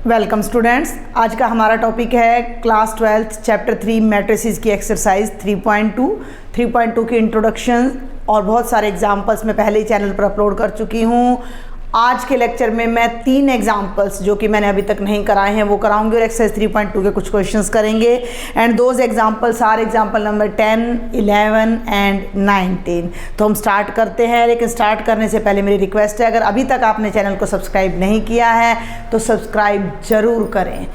Welcome students. आज का हमारा टॉपिक है क्लास 12 चैप्टर 3 मैट्रिसेस की एक्सरसाइज 3.2 की इंट्रोडक्शन और बहुत सारे एग्जाम्पल्स मैं पहले ही चैनल पर अपलोड कर चुकी हूँ। आज के लेक्चर में मैं 3 एग्जाम्पल्स जो कि मैंने अभी तक नहीं कराए हैं वो कराऊंगी और एक्सरसाइज 3.2 के कुछ क्वेश्चंस करेंगे। And those examples are example number 10, 11 and 19। तो हम स्टार्ट करते हैं, लेकिन स्टार्ट करने से पहले मेरी रिक्वेस्ट है, अगर अभी तक आपने चैनल को सब्सक्राइब नहीं किया है तो सब्सक्राइब ज़रूर करें।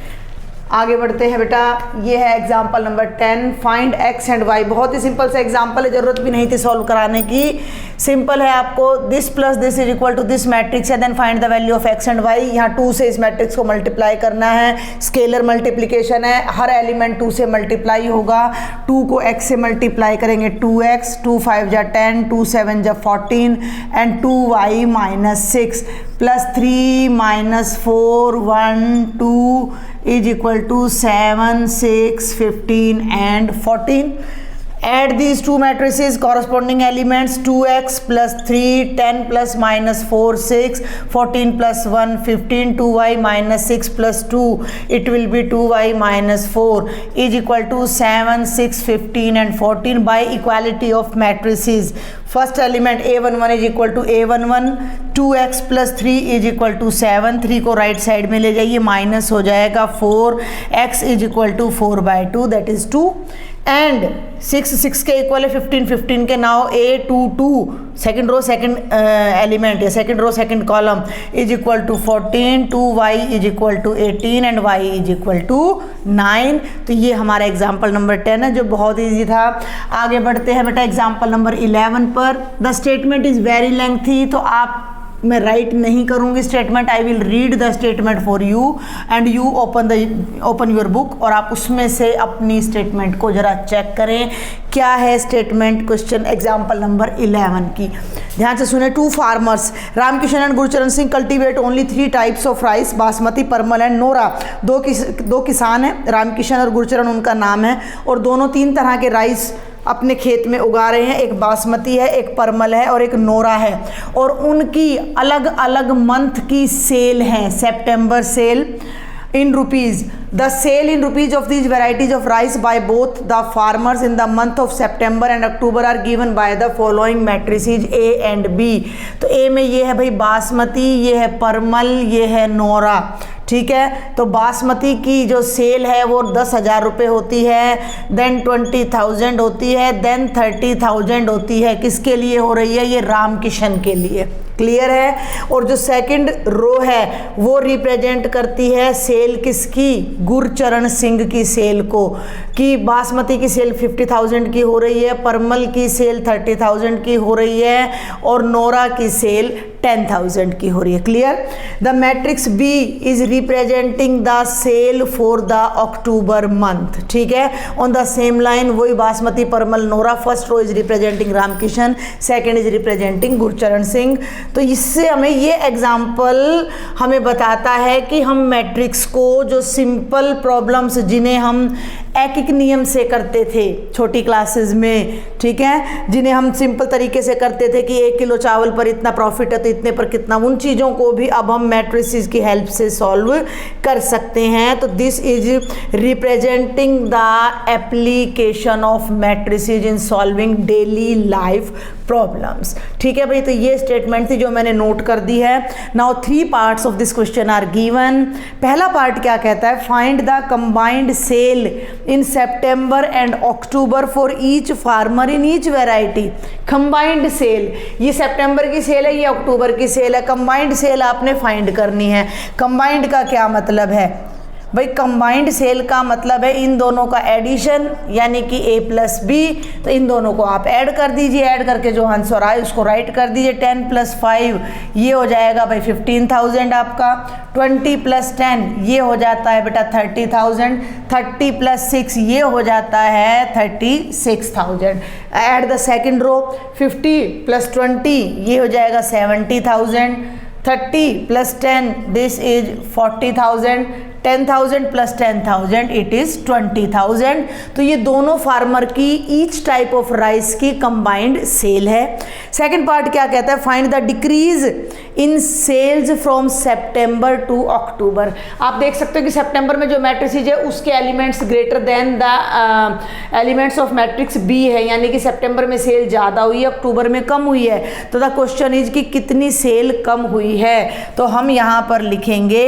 आगे बढ़ते हैं बेटा। ये है example number 10, find X and Y. बहुत ही सिंपल सा एग्जाम्पल है, ज़रूरत भी नहीं थी सॉल्व कराने की। सिंपल है, आपको this plus this is equal to this matrix है, then find the value of x and y. यहाँ 2 से इस मैट्रिक्स को मल्टीप्लाई करना है, स्केलर मल्टीप्लिकेशन है, हर एलिमेंट 2 से मल्टीप्लाई होगा। 2 को x से मल्टीप्लाई करेंगे 2x, 2 5 जा 10, 2 7 जा 14 and 2y minus 6 plus 3 minus 4 1 2 is equal to 7 6 15 and 14. Add these two matrices, corresponding elements 2x plus 3 10 plus minus 4 6 14 plus 1 15 2y minus 6 plus 2 it will be 2y minus 4 is equal to 7 6 15 and 14 by equality of matrices. First element a11 is equal to a11, 2x plus 3 is equal to 7, 3 को right side में ले जाइए, minus हो जाएगा 4, x is equal to 4/2 that is 2 and 6 के equal है 15 के। Now a22 second row second element है, second row second column is equal to 14, 2y is equal to 18 and y is equal to 9। तो ये हमारा example number 10 है जो बहुत ईजी था। आगे बढ़ते हैं बेटा एग्जाम्पल नंबर 11 पर। The statement is very lengthy, तो आप मैं राइट नहीं करूँगी statement, I will read the statement for you and you open your book और आप उसमें से अपनी स्टेटमेंट को ज़रा चेक करें क्या है स्टेटमेंट। क्वेश्चन एग्जाम्पल नंबर 11 की ध्यान से सुने। 2 farmers Ramkishan and Gurcharan Singh cultivate only 3 types of rice, basmati, परमल एंड नोरा। दो किसान हैं, रामकिशन और गुरचरण उनका नाम है, और दोनों 3 तरह के राइस अपने खेत में उगा रहे हैं। एक बासमती है, एक परमल है और एक नोरा है, और उनकी अलग अलग मंथ की सेल है। सितंबर cell in rupees. The sale in rupees of these varieties of rice by both the farmers in the month of September and October are given by the following matrices A and B. तो A में ये है भाई बासमती, ये है परमल, ये है नोरा, ठीक है। तो बासमती की जो सेल है वो 10,000 रुपये होती है, देन 20,000 होती है, देन 30,000 होती है। किसके लिए हो रही है? ये रामकिशन के लिए। क्लियर है। और जो सेकंड रो है वो रिप्रेजेंट करती है सेल किसकी? गुरचरण सिंह की सेल को, कि बासमती की सेल 50,000 की हो रही है, परमल की सेल 30,000 की हो रही है और नोरा की सेल 10,000 की हो रही है। Clear. The matrix B is representing the sale for the October month, ठीक है। ऑन द सेम लाइन वही basmati, Permal, Naura. First row is representing Ramkishan, second is representing Gurcharan Singh. तो इससे हमें ये एग्जाम्पल हमें बताता है कि हम मैट्रिक्स को, जो सिंपल प्रॉब्लम्स जिन्हें हम एक नियम से करते थे छोटी क्लासेस में, ठीक है, जिन्हें हम सिंपल तरीके से करते थे कि 1 किलो चावल पर इतना प्रॉफिट है तो इतने पर कितना, उन चीज़ों को भी अब हम मैट्रिसेस की हेल्प से सॉल्व कर सकते हैं। तो this is representing the application of matrices in solving daily life problems, ठीक है भाई। तो ये स्टेटमेंट थी जो मैंने नोट कर दी है। Now 3 parts of this question are given. पहला पार्ट क्या कहता है? Find the combined sale in September and October for each farmer in each variety. Combined sale, ये सितंबर की सेल है, ये अक्टूबर की सेल है। कंबाइंड सेल आपने फाइंड करनी है। कंबाइंड का क्या मतलब है भाई? कंबाइंड सेल का मतलब है इन दोनों का एडिशन, यानी कि a प्लस बी। तो इन दोनों को आप ऐड कर दीजिए, ऐड करके जो आंसर आए उसको राइट कर दीजिए। 10 + 5 ये हो जाएगा भाई 15,000 आपका। 20 + 10 ये हो जाता है बेटा 30,000। 30 + 6 ये हो जाता है 36,000। ऐड द सेकेंड रो, 50 + 20 ये हो जाएगा 70,000। 30 plus 10, this is 40,000, 10,000 plus 10,000 it is 20,000। तो ये दोनों फार्मर की ईच टाइप ऑफ राइस की कंबाइंड सेल है। सेकंड पार्ट क्या कहता है, find the decrease in sales from September to October. आप देख सकते हो कि सितंबर में जो मैट्रिसेज है उसके elements greater than the elements of matrix B है, यानी कि सितंबर में सेल ज़्यादा हुई है, अक्टूबर में कम हुई है। तो द क्वेश्चन इज कि कितनी सेल कम हुई है। तो हम यहाँ पर लिखेंगे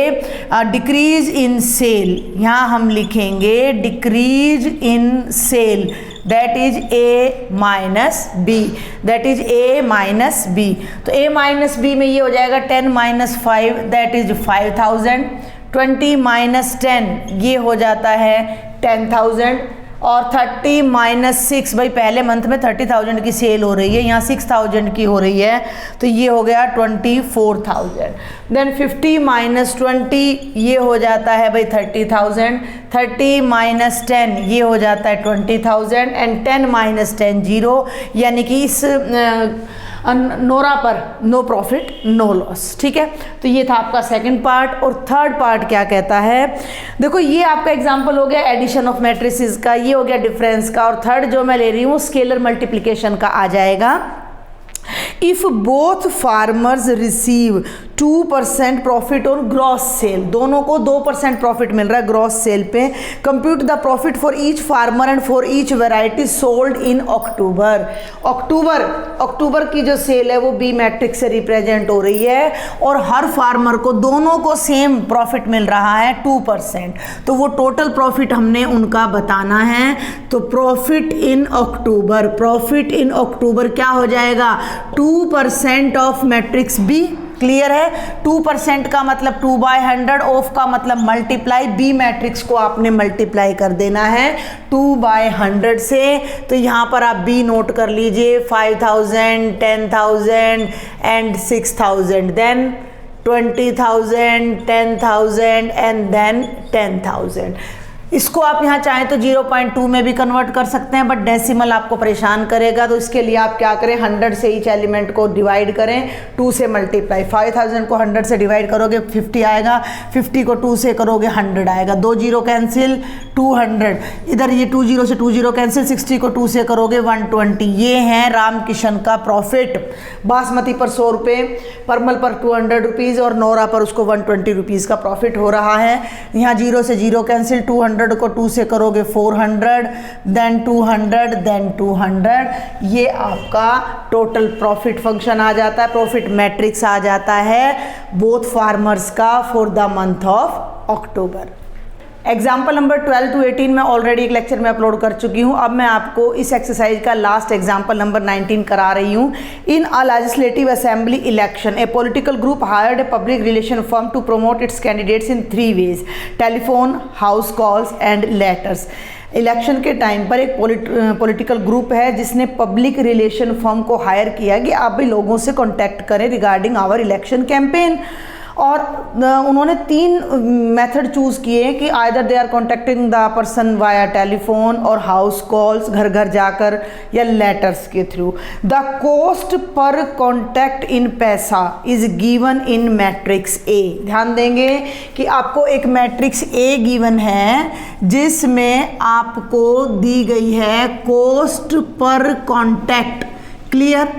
डिक्रीज इन सेल, यहाँ हम लिखेंगे decrease in sale, that is A minus B, that is A minus B. तो ए माइनस बी में ये हो जाएगा 10 माइनस 5 दैट इज 5,000, 20 माइनस 10 ये हो जाता है 10,000, और 30 माइनस 6, भाई पहले मंथ में 30,000 की सेल हो रही है, यहाँ 6,000 की हो रही है, तो ये हो गया 24,000। देन 50 माइनस 20 ये हो जाता है भाई 30,000, 30 माइनस 10 ये हो जाता है 20,000, एंड 10 माइनस 10 0, यानी कि इस नोरा पर नो प्रॉफिट नो लॉस। ठीक है, तो ये था आपका सेकंड पार्ट। और थर्ड पार्ट क्या कहता है, देखो ये आपका एग्जांपल हो गया एडिशन ऑफ मैट्रिसेस का, ये हो गया डिफरेंस का, और थर्ड जो मैं ले रही हूँ स्केलर मल्टीप्लिकेशन का आ जाएगा। If both farmers receive 2% profit on gross sale, दोनों को 2% प्रॉफिट मिल रहा है ग्रॉस सेल पे, compute the profit for each farmer and for each variety sold in October. अक्टूबर की जो सेल है वो बी मैट्रिक्स से रिप्रेजेंट हो रही है, और हर फार्मर को दोनों को सेम प्रॉफिट मिल रहा है 2%, तो वो टोटल प्रॉफिट हमने उनका बताना है। तो profit in October, profit in अक्टूबर क्या हो जाएगा, 2% ऑफ मैट्रिक्स बी। क्लियर है, 2% का मतलब 2/100, ऑफ का मतलब मल्टीप्लाई, बी मैट्रिक्स को आपने मल्टीप्लाई कर देना है 2/100 से। तो यहाँ पर आप बी नोट कर लीजिए, 5,000, 10,000 एंड 6,000, देन 20,000, 10,000 एंड देन 10,000। इसको आप यहाँ चाहें तो 0.2 में भी कन्वर्ट कर सकते हैं, बट डेसिमल आपको परेशान करेगा, तो इसके लिए आप क्या करें, 100 से ईच एलिमेंट को डिवाइड करें, 2 से मल्टीप्लाई। 5,000 को 100 से डिवाइड करोगे 50 आएगा, 50 को 2 से करोगे 100 आएगा, 2 0 कैंसिल 200, इधर ये 2 0 से 2 0 कैंसिल, 60 को 2 से करोगे 120। ये है रामकिशन का प्रॉफिट। बासमती पर 100 रुपये, परमल पर 200 रुपीज़, और नोरा पर उसको 120 रुपीज़ का प्रॉफिट हो रहा है। यहाँ 0 से 0 कैंसिल, 200 को 2 से करोगे 400, देन 200, देन 200, ये आपका टोटल प्रॉफिट फंक्शन आ जाता है, प्रॉफिट मैट्रिक्स आ जाता है बोथ फार्मर्स का for the month of October. Example number 12 to 18 मैं ऑलरेडी एक लेक्चर में अपलोड कर चुकी हूँ। अब मैं आपको इस एक्सरसाइज का लास्ट एग्जाम्पल नंबर 19 करा रही हूँ। In a legislative assembly election a political group hired a public relation firm to promote its candidates in 3 ways, telephone, house calls and letters. Election के टाइम पर एक पॉलिटिकल ग्रुप है जिसने public relation firm को hire किया कि आप भी लोगों से कॉन्टैक्ट करें रिगार्डिंग आवर इलेक्शन कैंपेन, और उन्होंने 3 मेथड चूज़ किए कि either they are contacting the person via telephone और हाउस कॉल्स, घर घर जाकर, या लेटर्स के through. The cost per contact in paisa is given in matrix A. ध्यान देंगे कि आपको एक मैट्रिक्स ए गिवन है जिसमें आपको दी गई है कॉस्ट पर कॉन्टैक्ट। क्लियर,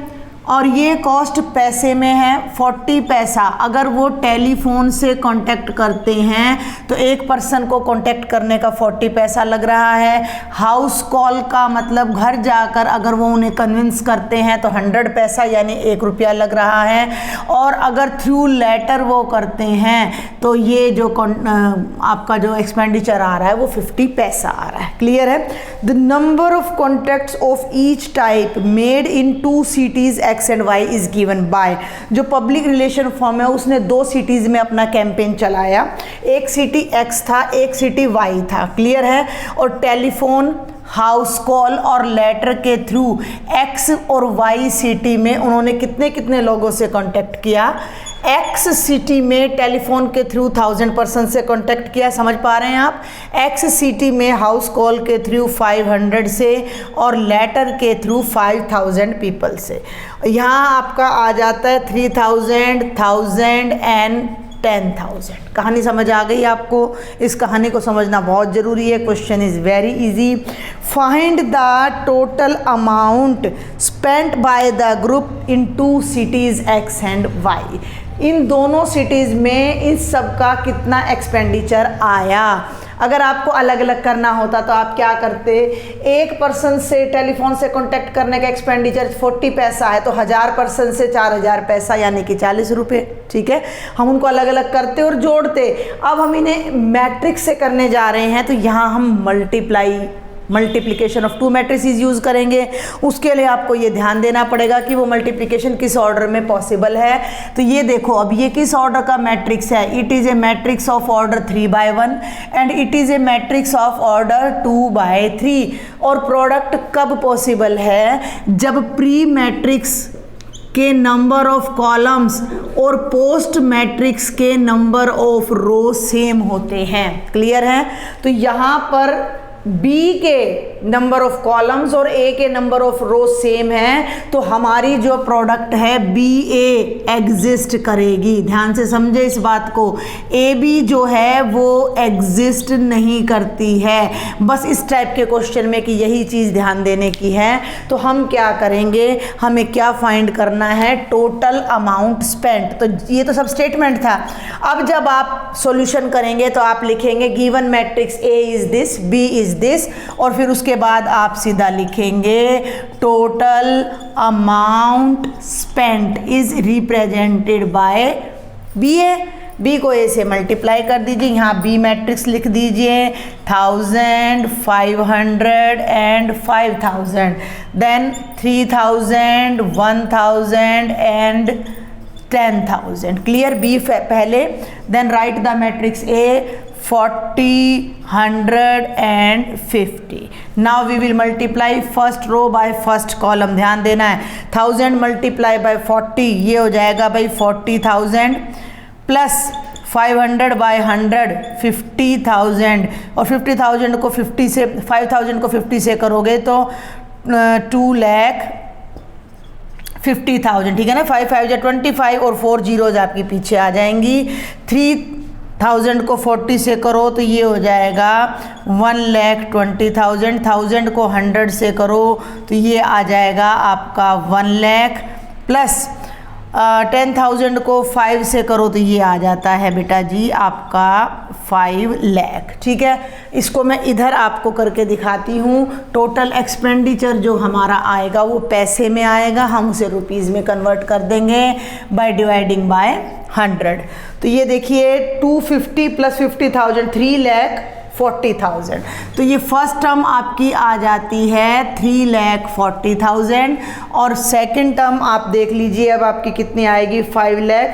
और ये कॉस्ट पैसे में है 40 पैसा। अगर वो टेलीफोन से कांटेक्ट करते हैं तो एक पर्सन को कांटेक्ट करने का 40 पैसा लग रहा है। हाउस कॉल का मतलब घर जाकर अगर वो उन्हें कन्विंस करते हैं तो 100 पैसा यानी 1 रुपया लग रहा है। और अगर थ्रू लेटर वो करते हैं तो ये जो आपका जो एक्सपेंडिचर आ रहा है वो 50 पैसा आ रहा है। क्लियर है। The number of contacts of each type made in 2 cities X and Y is given by. जो पब्लिक रिलेशन फर्म है उसने 2 सिटीज़ में अपना कैंपेन चलाया, एक सिटी एक्स था, एक सिटी वाई था। क्लियर है। और टेलीफोन, हाउस कॉल और लेटर के थ्रू एक्स और वाई सिटी में उन्होंने कितने कितने लोगों से कांटेक्ट किया, एक्स सिटी में टेलीफोन के थ्रू 1000 पर्सन से कांटेक्ट किया, समझ पा रहे हैं आप। एक्स सिटी में हाउस कॉल के थ्रू 500 से और लेटर के थ्रू 5000 पीपल से। यहाँ आपका आ जाता है 3000, 1000 एंड 10,000। कहानी समझ आ गई आपको? इस कहानी को समझना बहुत ज़रूरी है। Question is very easy. Find the total amount spent by the group in 2 cities x and y. इन दोनों सिटीज़ में इस सब का कितना एक्सपेंडिचर आया। अगर आपको अलग अलग करना होता तो आप क्या करते, एक पर्सन से टेलीफोन से कांटेक्ट करने का एक्सपेंडिचर 40 पैसा है तो 1000 पर्सन से 4000 पैसा यानी कि 40 रुपये। ठीक है, हम उनको अलग अलग करते और जोड़ते। अब हम इन्हें मैट्रिक्स से करने जा रहे हैं तो यहाँ हम मल्टीप्लिकेशन ऑफ 2 मैट्रिसेस यूज़ करेंगे। उसके लिए आपको ये ध्यान देना पड़ेगा कि वो मल्टीप्लिकेशन किस ऑर्डर में पॉसिबल है। तो ये देखो, अब ये किस ऑर्डर का मैट्रिक्स है? It is a matrix of order 3/1 and it is a matrix of order 2/3। और प्रोडक्ट कब पॉसिबल है? जब प्री मैट्रिक्स के नंबर ऑफ कॉलम्स और पोस्ट मैट्रिक्स के नंबर ऑफ रो सेम होते हैं। क्लियर है? तो यहाँ पर B के नंबर ऑफ कॉलम्स और A के नंबर ऑफ रो सेम है तो हमारी जो प्रोडक्ट है BA एग्जिस्ट करेगी। ध्यान से समझे इस बात को। AB जो है वो एग्जिस्ट नहीं करती है। बस इस टाइप के क्वेश्चन में कि यही चीज़ ध्यान देने की है। तो हम क्या करेंगे, हमें क्या फाइंड करना है? Total amount spent. तो ये तो सब स्टेटमेंट था। अब जब आप सॉल्यूशन करेंगे तो आप लिखेंगे given matrix A is this, B is this, और फिर उसके बाद आप सीधा लिखेंगे total amount spent is represented by BA। B को A से मल्टीप्लाई कर दीजिए, यहाँ B मैट्रिक्स लिख दीजिए 1000, 500 and 5000, then 3000, 1000 and 10,000। Clear? B पहले, then write the matrix A 40, 100 and 50. Now we will multiply first row by first column। ध्यान देना है, 1000 मल्टीप्लाई बाय 40 ये हो जाएगा भाई 40,000 प्लस 500 बाय 100 50,000 और 50,000 को 50 से 5,000 को 50 से करोगे तो 2,50,000। ठीक है ना? 5 5 25 और 4 जीरोज आपकी पीछे आ जाएंगी। 3000 को 40 से करो तो ये हो जाएगा 1,20,000। 1000 को 100 से करो तो ये आ जाएगा आपका 1 लाख प्लस 10,000 को 5 से करो तो ये आ जाता है बेटा जी आपका 5 लाख। ठीक है, इसको मैं इधर आपको करके दिखाती हूँ। टोटल एक्सपेंडिचर जो हमारा आएगा वो पैसे में आएगा, हम उसे रुपीज़ में कन्वर्ट कर देंगे बाय डिवाइडिंग बाय 100। तो ये देखिए 250 प्लस 50,000 3,40,000। तो ये फर्स्ट टर्म आपकी आ जाती है 3,40,000 और सेकंड टर्म आप देख लीजिए अब आपकी कितनी आएगी 5 लाख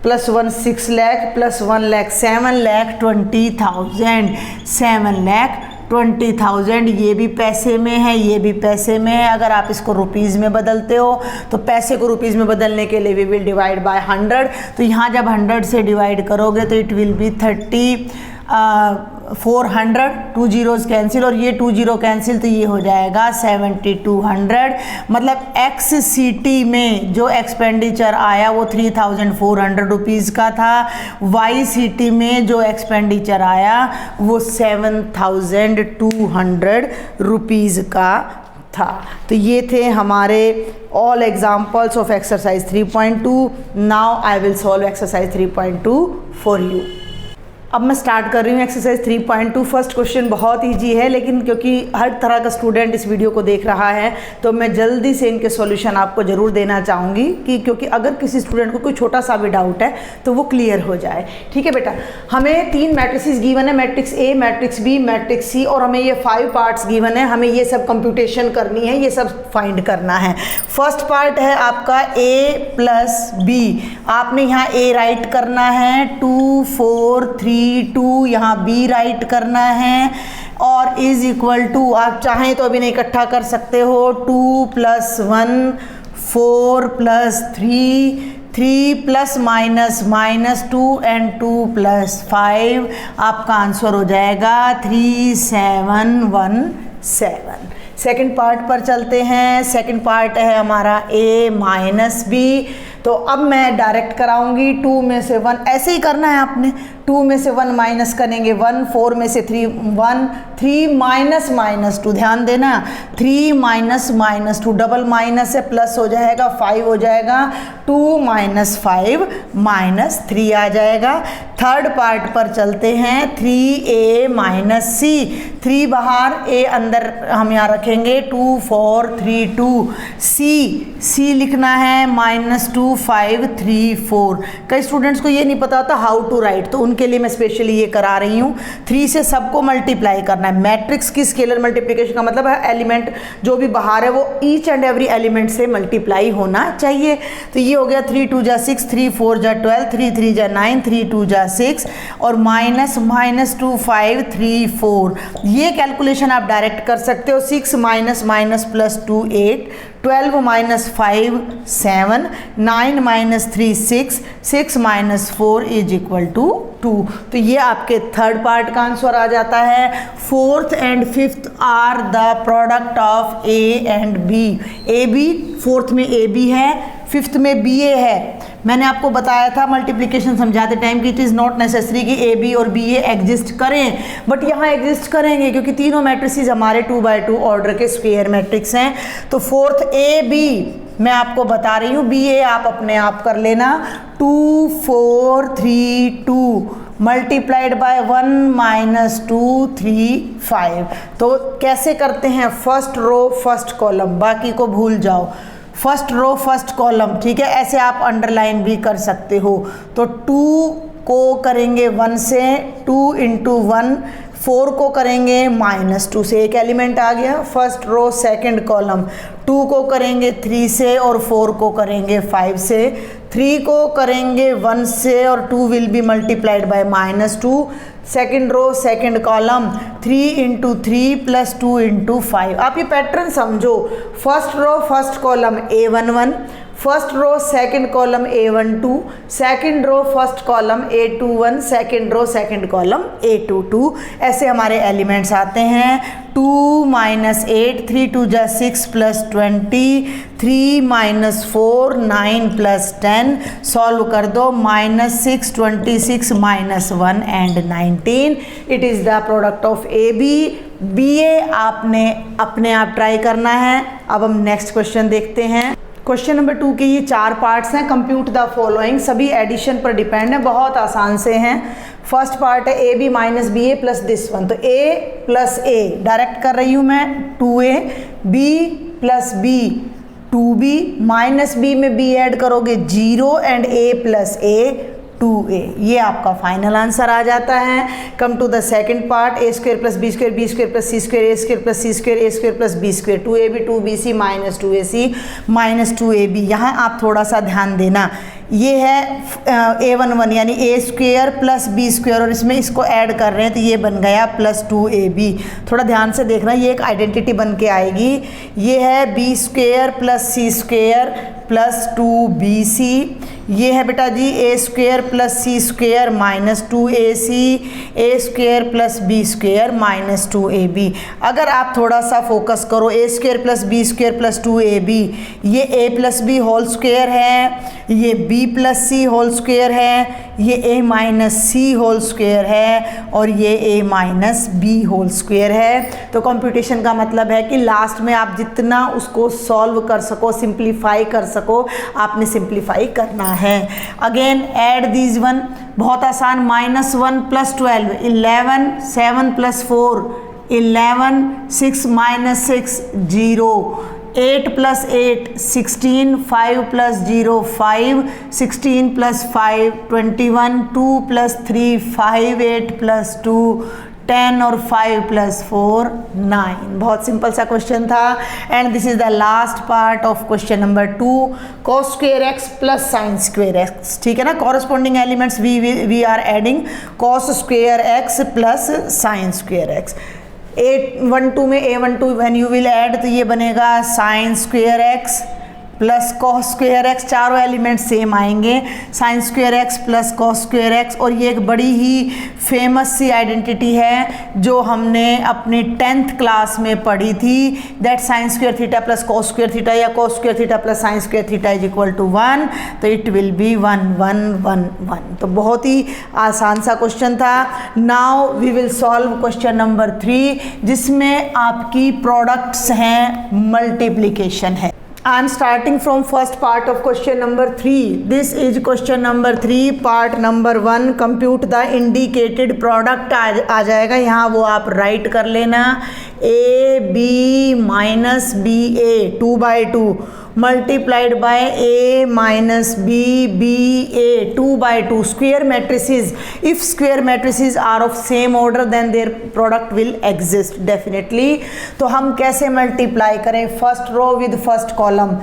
प्लस 1 6 लाख प्लस 1 लाख 7,20,000। 7,20,000 ये भी पैसे में है, ये भी पैसे में है। अगर आप इसको रुपीज़ में बदलते हो तो पैसे को रुपीज़ में बदलने के लिए वी विल डिवाइड बाय 100। तो यहाँ जब 100 से डिवाइड करोगे तो it will be 400, 2 zeros cancel और ये 2 जीरो कैंसिल तो ये हो जाएगा 7,200। मतलब एक्स सिटी में जो एक्सपेंडिचर आया वो 3,400 रुपीज़ का था। वाई सिटी में जो एक्सपेंडिचर आया वो 7,200 रुपीज़ का था। तो ये थे हमारे all examples of exercise 3.2। Now I will solve exercise 3.2 for you. अब मैं स्टार्ट कर रही हूँ एक्सरसाइज 3.2। फर्स्ट क्वेश्चन बहुत ईजी है, लेकिन क्योंकि हर तरह का स्टूडेंट इस वीडियो को देख रहा है तो मैं जल्दी से इनके सॉल्यूशन आपको ज़रूर देना चाहूँगी कि क्योंकि अगर किसी स्टूडेंट को कोई छोटा सा भी डाउट है तो वो क्लियर हो जाए। ठीक है बेटा, हमें 3 मैट्रिसेस गिवन है, matrix A, matrix B, matrix C, और हमें ये 5 पार्ट्स गिवन है। हमें ये सब कंप्यूटेशन करनी है, ये सब फाइंड करना है। फर्स्ट पार्ट है आपका a प्लस बी। आपने यहाँ a राइट करना है 2 4 3 2, यहाँ b राइट करना है और इज इक्वल टू आप चाहें तो अभी नहीं इकट्ठा कर सकते हो 2 + 1 4 + 3 3 प्लस माइनस -2 एंड 2 + 5, आपका आंसर हो जाएगा 3717। सेकंड पार्ट पर चलते हैं। सेकंड पार्ट है हमारा a - b। तो अब मैं डायरेक्ट कराऊंगी 2 में से 1, ऐसे ही करना है आपने। 2 में से 1 माइनस करेंगे 1, 4 में से 3 1, 3 -2, ध्यान देना 3 -2, डबल माइनस है, प्लस हो जाएगा 5 हो जाएगा, 2 - 5 -3 आ जाएगा। थर्ड पार्ट पर चलते हैं। 3a - c, 3 बाहर, a अंदर हम यहाँ रखेंगे, 2 4 3 2, c लिखना है -2 5 3 4। कई स्टूडेंट्स को ये नहीं पता होता हाउ टू राइट, तो उनके लिए मैं स्पेशली ये करा रही हूँ। 3 से सबको मल्टीप्लाई करना है। मैट्रिक्स की स्केलर मल्टीप्लिकेशन का मतलब है एलिमेंट जो भी बाहर है वो ईच एंड एवरी एलिमेंट से मल्टीप्लाई होना चाहिए। तो ये हो गया 3 2 = 6, 3 4 = 12, 3 3 = 9, 3 2 = 6 और -2 5 3 4। ये कैलकुलेशन आप डायरेक्ट कर सकते हो। 6 - +2 8, 12 - 5 7, 9 - 3 6, 6 - 4 = 2। तो ये आपके थर्ड पार्ट का आंसर आ जाता है। Fourth and fifth are the product of a and b। A B, fourth में ए बी है, फिफ्थ में बी ए है। मैंने आपको बताया था मल्टीप्लिकेशन समझाते टाइम कि इट इज़ नॉट नेसेसरी कि ए बी और बी ए एग्जिस्ट करें, बट यहाँ एग्जिस्ट करेंगे क्योंकि तीनों मैट्रिसेस हमारे 2x2 ऑर्डर के स्क्वायर मैट्रिक्स हैं। तो फोर्थ ए बी मैं आपको बता रही हूँ, बी ए आप अपने आप कर लेना। 2 4 3 2 मल्टीप्लाइड बाय 1 - 2 3 5। तो कैसे करते हैं? फर्स्ट रो फर्स्ट कॉलम, बाकी को भूल जाओ। फर्स्ट रो फर्स्ट कॉलम, ठीक है, ऐसे आप अंडरलाइन भी कर सकते हो। तो 2 को करेंगे 1 से, 2 × 1, 4 को करेंगे -2 से, एक एलिमेंट आ गया। फर्स्ट रो सेकंड कॉलम, 2 को करेंगे 3 से और 4 को करेंगे 5 से, 3 को करेंगे 1 से और 2 will be multiplied by -2। Second row second column, 3 × 3 + 2 × 5। आप ये पैटर्न समझो। First row first column A11, first row second column A12, second row first column A21, second row second column A22। ऐसे हमारे एलिमेंट्स आते हैं। 2 - 8, 3 2 = 6 + 20, 3 - 4 9 + 10। सॉल्व कर दो, -6 26 -1 and 19। It is the product of A B. B A आपने अपने आप try करना है। अब हम नेक्स्ट क्वेश्चन देखते हैं। क्वेश्चन नंबर 2 के ये 4 पार्ट्स हैं। कंप्यूट द फॉलोइंग, सभी एडिशन पर डिपेंड है, बहुत आसान से हैं। फर्स्ट पार्ट है A B - B A plus this one. तो ए प्लस ए डायरेक्ट कर रही हूँ मैं, 2a, b + b 2b, -b में b ऐड करोगे 0 एंड a + a 2a। ये आपका फाइनल आंसर आ जाता है। Come to the second part, a² + b² b² + c² a² + c² a² + b², 2ab 2bc -2ac -2ab। यहाँ आप थोड़ा सा ध्यान देना, ये है a11 यानी a² + b² और इसमें इसको ऐड कर रहे हैं तो ये बन गया +2ab। थोड़ा ध्यान से देखना, ये एक आइडेंटिटी बन के आएगी। ये है b² + c² + 2bc। ये है बेटा जी a² + c² -2ac, a² + b² -2ab। अगर आप थोड़ा सा फोकस करो, a² + b² + 2ab, ये a + b होल स्क्वायर है, ये b + c होल स्क्वायर है, ये a - c होल स्क्वायर है और ये a - b होल स्क्वायर है। तो कंप्यूटेशन का मतलब है कि लास्ट में आप जितना उसको सॉल्व कर सको, सिंप्लीफाई कर सको, आपने सिंप्लीफाई करना है। अगेन ऐड दीज वन, बहुत आसान। -1 + 12 11, 7 + 4 11, 6 - 6 0, 8 + 8 16, 5 + 0 5, 16 + 5 21, 2 + 3 5, 8 + 2 10 और 5 + 4 9। बहुत सिंपल सा क्वेश्चन था। And this is the last part of question number 2, cos² x + sin² x। ठीक है ना, corresponding elements we are adding cos² x + sin² x। A12 में A12 when you will add तो ये बनेगा sin² x plus cos square x, चारों element same आएंगे, sine square x plus cos square x. और ये एक बड़ी ही फेमस सी आइडेंटिटी है जो हमने अपनी 10th क्लास में पढ़ी थी, that sine square theta plus cos square theta या cos square theta plus sine square theta is equal to 1, तो इट विल बी 1 1 1 1। तो बहुत ही आसान सा क्वेश्चन था। Now we will solve question number 3 जिसमें आपकी प्रोडक्ट्स हैं, मल्टीप्लिकेशन है। I am starting from first part of question number 3. This is question number 3, part number 1. Compute the indicated product आ जाएगा, यहाँ वो आप राइट कर लेना। A B minus B A 2/2 multiplied by A minus B B A 2/2 square matrices. If square matrices are of same order then their product will exist definitely. तो हम कैसे multiply करें? First row with first column,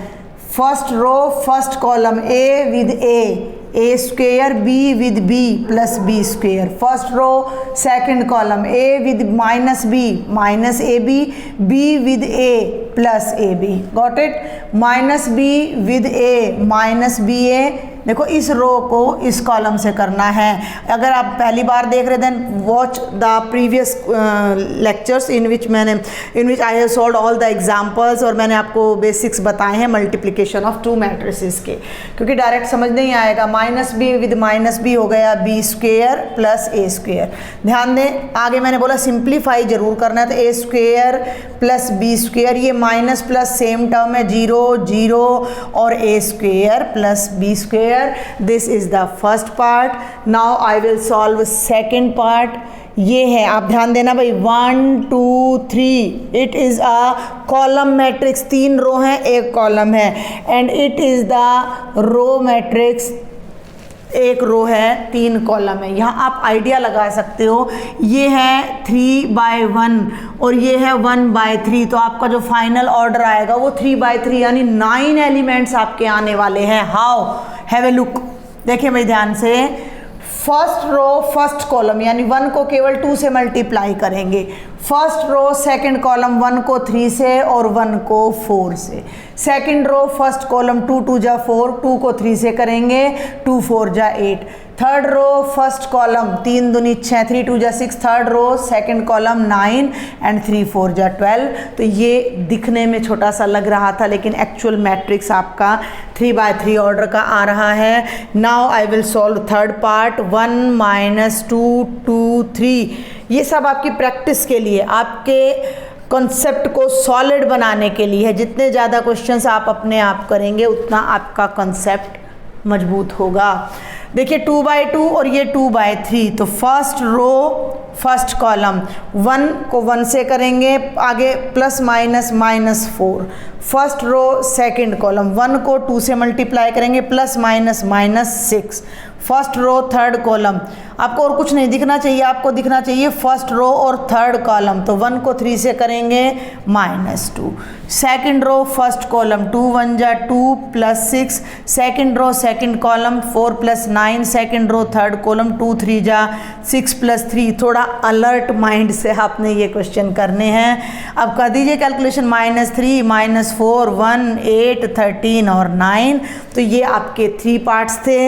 first row first column A with A square, B with B plus B square. First row second column A with minus B minus A B with A plus A B, got it. Minus B with A minus B A. देखो इस रो को इस column से करना है। अगर आप पहली बार देख रहे then watch the previous lectures in which I have solved all the examples, और मैंने आपको बेसिक्स बताए हैं मल्टीप्लिकेशन ऑफ 2 मैट्रिसेस के, क्योंकि डायरेक्ट समझ नहीं आएगा। Minus B with minus B हो गया B square plus A square. ध्यान दें, आगे मैंने बोला सिंप्लीफाई जरूर करना है, तो A square plus B square, ये माइनस प्लस सेम टर्म है, 0 0 और A square plus B square. This is the first part. Now I will solve second part. ये है, आप ध्यान देना भाई, 1 2 3, it is a column matrix, 3 row हैं 1 कॉलम है, and it is the row matrix, 1 row है 3 कॉलम है। यहाँ आप आइडिया लगा सकते हो, ये है 3/1 और ये है 1/3, तो आपका जो फाइनल ऑर्डर आएगा वो 3/3 यानी 9 एलिमेंट्स आपके आने वाले हैं। हाउ? हैव ए लुक, देखिए भाई ध्यान से। फर्स्ट रो फर्स्ट कॉलम यानी 1 को केवल 2 से मल्टीप्लाई करेंगे। फर्स्ट रो सेकंड कॉलम 1 को 3 से और 1 को 4 से। सेकंड रो फर्स्ट कॉलम 2 2 जा 4, 2 को 3 से करेंगे, 2 4 जा 8। थर्ड रो फर्स्ट कॉलम 3 दूनी 6, 3 2 जा 6। Third row second column 9 and 3 4 जा 12। तो ये दिखने में छोटा सा लग रहा था, लेकिन एक्चुअल मैट्रिक्स आपका 3/3 ऑर्डर का आ रहा है। Now I will solve third part. 1 - 2 2 3, ये सब आपकी प्रैक्टिस के लिए, आपके कॉन्सेप्ट को सॉलिड बनाने के लिए है। जितने ज़्यादा क्वेश्चंस आप अपने आप करेंगे उतना आपका कॉन्सेप्ट मजबूत होगा। देखिए 2/2 और ये 2/3, तो फर्स्ट रो फर्स्ट कॉलम 1 को 1 से करेंगे, आगे plus minus -4। First row second column 1 को 2 से मल्टीप्लाई करेंगे, plus minus -6। First row third column, आपको और कुछ नहीं दिखना चाहिए, आपको दिखना चाहिए फर्स्ट रो और थर्ड कॉलम, तो 1 को 3 से करेंगे -2। सेकंड रो फर्स्ट कॉलम 2 1 जा 2 plus 6। Second row second column 4 + 9। Second row third column 2 3 जा 6 + 3। थोड़ा अलर्ट माइंड से आपने ये क्वेश्चन करने हैं। अब कर दीजिए कैलकुलेशन, -3 - 4 1 8 13 और 9। तो ये आपके 3 पार्ट्स थे।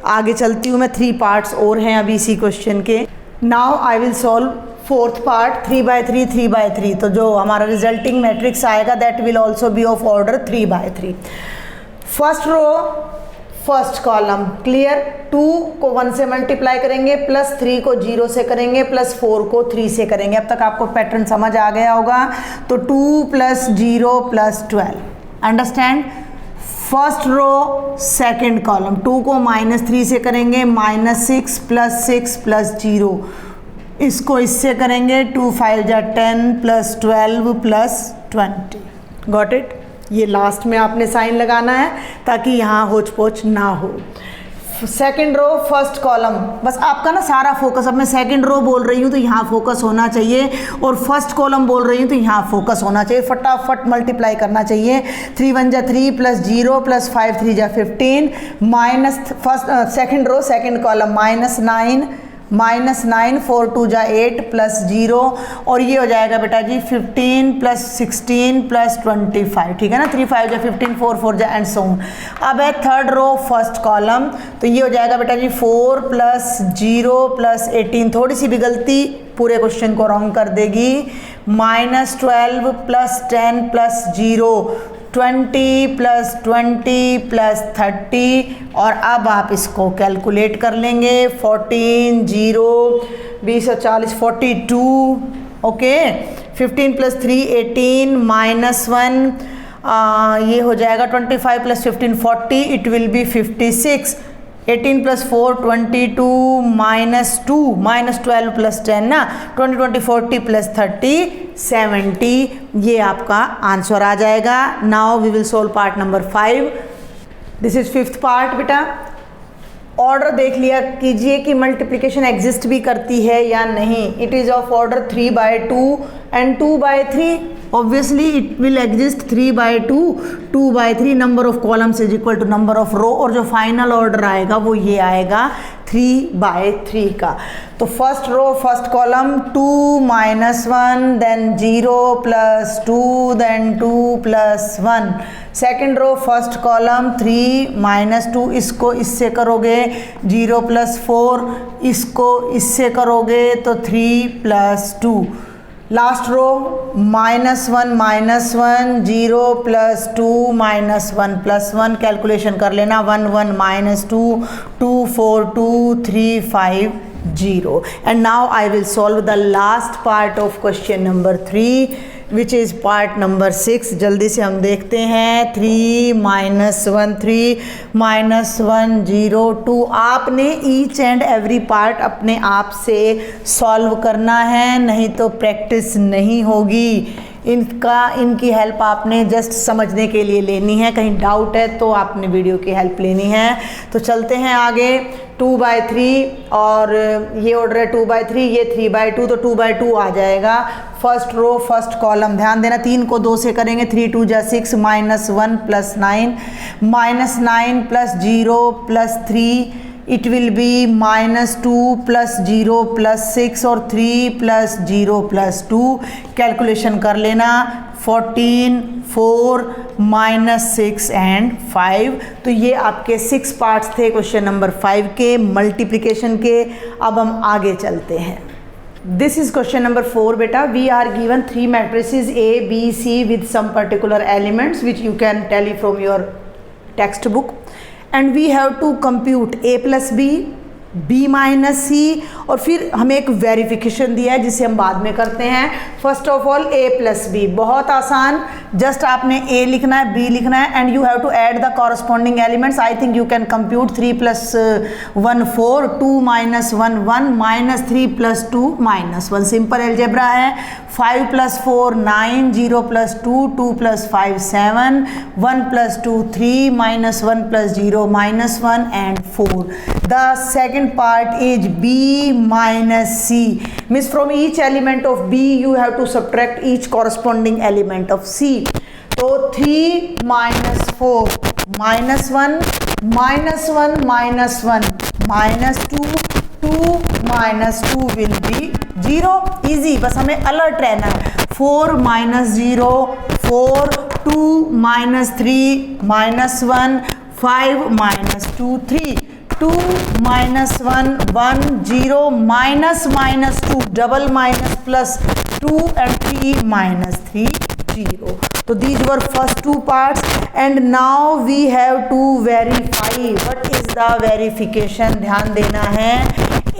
आगे चलती हूँ मैं, 3 पार्ट्स और हैं अभी इसी क्वेश्चन के। Now I will solve fourth part 3/3 3/3। तो जो हमारा रिजल्टिंग मैट्रिक्स आएगा that will also be of order 3/3। First row first column clear, 2 को 1 से मल्टीप्लाई करेंगे, +3 को 0 से करेंगे, +4 को 3 से करेंगे। अब तक आपको पैटर्न समझ आ गया होगा। तो 2 + 0 + 12, understand. First row second column 2 को -3 से करेंगे, -6 + 6 + 0। इसको इससे करेंगे, 2 5 जा 10 + 12 + 20, गॉट इट। ये लास्ट में आपने साइन लगाना है ताकि यहाँ होच पोच ना हो। सेकंड रो फर्स्ट कॉलम, बस आपका ना सारा फोकस, अब मैं सेकंड रो बोल रही हूँ तो यहाँ फोकस होना चाहिए, और फर्स्ट कॉलम बोल रही हूँ तो यहाँ फोकस होना चाहिए। फटाफट मल्टीप्लाई करना चाहिए। 3 1 जा 3 + 0 + 5 3 जा 15 minus first second row second column -9 -9, 4 2 जा 8 प्लस 0 और ये हो जाएगा बेटा जी 15 प्लस 16 प्लस 25, ठीक है ना। 3 5 जा 15, 4 4 जा एंड सो ऑन। अब है थर्ड रो फर्स्ट कॉलम, तो ये हो जाएगा बेटा जी 4 प्लस 0 प्लस 18, थोड़ी सी भी गलती पूरे क्वेश्चन को रॉन्ग कर देगी। -12 प्लस 10 प्लस 0, 20 प्लस 20 प्लस 30 और अब आप इसको कैलकुलेट कर लेंगे। 14 0 20 और 40 42, ओके। 15 प्लस 3 18 -1 ये हो जाएगा 25 plus 15 40, it will be 56। 18 plus 4 22 -2 -12 plus 10 ना 20 20 40 प्लस 30 70, ये आपका आंसर आ जाएगा। Now we will solve part number 5। This is fifth part बेटा। ऑर्डर देख लिया कीजिए कि मल्टीप्लिकेशन एग्जिस्ट भी करती है या नहीं। It is of order 3/2 and 2/3। Obviously it will exist 3/2, 2/3। Number of columns is equal to number of row, और जो फाइनल ऑर्डर आएगा वो ये आएगा 3/3 का। तो first row first column 2 -1 then 0 plus 2 then 2 plus 1। Second row first column 3 -2, इसको इससे करोगे 0 प्लस 4, इसको इससे करोगे तो 3 plus 2। Last row -1 -1 0 plus 2 -1 plus 1, calculation कर लेना 1 1 -2 2 4 2 3 5 0। And now I will solve the last part of question number 3 which is part number 6। जल्दी से हम देखते हैं। 3 -1 3 -1 0 2। आपने ईच एंड एवरी पार्ट अपने आप से सॉल्व करना है, नहीं तो प्रैक्टिस नहीं होगी। इनकी हेल्प आपने जस्ट समझने के लिए लेनी है, कहीं डाउट है तो आपने वीडियो की हेल्प लेनी है। तो चलते हैं आगे। 2/3 और ये ऑर्डर है 2/3, ये 3/2, तो 2/2 आ जाएगा। फर्स्ट रो फर्स्ट कॉलम, ध्यान देना 3 को 2 से करेंगे, 3 2 जा 6 -1 plus 9 -9 plus 0 plus 3, it will be -2 plus 0 plus 6 और 3 प्लस 0 प्लस 2। कैलकुलेशन कर लेना 14 4 -6 एंड 5। तो ये आपके 6 पार्ट्स थे क्वेश्चन नंबर 5 के मल्टीप्लिकेशन के। अब हम आगे चलते हैं। दिस इज क्वेश्चन नंबर 4 बेटा। We are given 3 matrices A B C with some particular elements which you can tally from your textbook, and we have to compute A plus B, B minus C, और फिर हमें एक verification दिया है जिसे हम बाद में करते हैं। First of all A plus B, बहुत आसान, जस्ट आपने A लिखना है, B लिखना है and you have to add the corresponding elements. I think you can compute 3 + 1 4, 2 - 1 1, -3 + 2 -1, simple algebra है। 5 + 4 9, 0 + 2 2 + 5 7, 1 + 2 3, -1 + 0 -1 and 4. The second part is B minus C, means from each element of B you have to subtract each corresponding element of C. So 3 - 4 -1 -1 -1 -2, 2 - 2 will be 0. easy, बस हमें alert रहना है। 4 - 0 4, 2 - 3 -1, 5 - 2 3, 2 - 1 1 0 -2 double minus plus 2 and 3 - 3 0. So these were first 2 parts and now we have to verify. What is the verification? ध्यान देना है।